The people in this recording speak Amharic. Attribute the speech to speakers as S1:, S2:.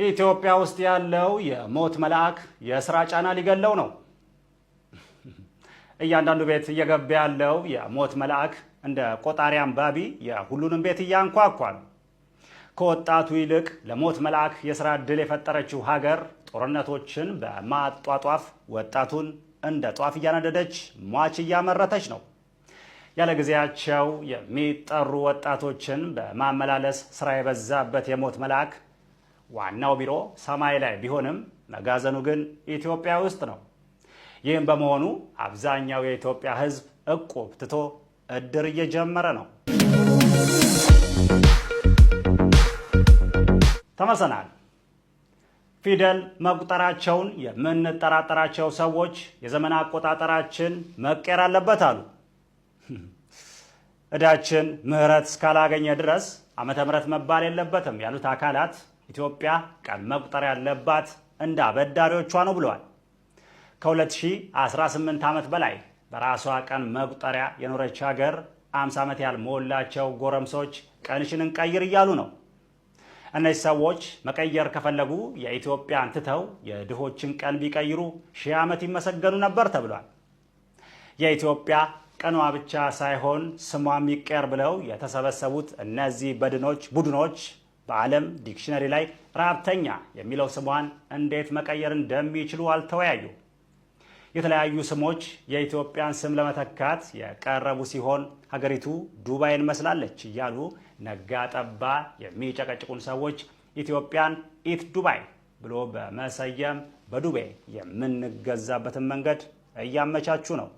S1: ኢትዮጵያ ውስጥ ያለው የሞት መልአክ የስራ ጫና ሊገለው ነው። እያንዳንዱ ቤት እየገባ ያለው የሞት መልአክ እንደ ቆጣሪ አንባቢ የሁሉንም ቤት እያንኳኳል። ከወጣቱ ይልቅ ለሞት መልአክ የስራ ዕድል የፈጠረችው ሀገር ጦርነቶችን በማጧጧፍ ወጣቱን እንደ ጧፍ እያነደደች ሟች እያመረተች ነው። ያለ ጊዜያቸው የሚጠሩ ወጣቶችን በማመላለስ ስራ የበዛበት የሞት መልአክ ዋናው ቢሮ ሰማይ ላይ ቢሆንም መጋዘኑ ግን ኢትዮጵያ ውስጥ ነው። ይህም በመሆኑ አብዛኛው የኢትዮጵያ ሕዝብ እቁብ ትቶ እድር እየጀመረ ነው። ተመልሰናል። ፊደል መቁጠራቸውን የምንጠራጠራቸው ሰዎች የዘመን አቆጣጠራችን መቀየር አለበት አሉ። እዳችን ምህረት እስካላገኘ ድረስ ዓመተ ምህረት መባል የለበትም ያሉት አካላት ኢትዮጵያ ቀን መቁጠር ያለባት እንደ አበዳሪዎቿ ነው ብለዋል። ከ2018 ዓመት በላይ በራሷ ቀን መቁጠሪያ የኖረች ሀገር 50 ዓመት ያልሞላቸው ጎረምሶች ቀንሽን እንቀይር እያሉ ነው። እነዚህ ሰዎች መቀየር ከፈለጉ የኢትዮጵያን ትተው የድሆችን ቀን ቢቀይሩ 1000 ዓመት ይመሰገኑ ነበር ተብሏል። የኢትዮጵያ ቀኗ ብቻ ሳይሆን ስሟም ይቀየር ብለው የተሰበሰቡት እነዚህ ቡድኖች በዓለም ዲክሽነሪ ላይ ረሃብተኛ የሚለው ስሟን እንዴት መቀየር እንደሚችሉ አልተወያዩ። የተለያዩ ስሞች የኢትዮጵያን ስም ለመተካት የቀረቡ ሲሆን ሀገሪቱ ዱባይን መስላለች እያሉ ነጋ ጠባ የሚጨቀጭቁን ሰዎች ኢትዮጵያን ኢት ዱባይ ብሎ በመሰየም በዱቤ የምንገዛበትን መንገድ እያመቻቹ ነው።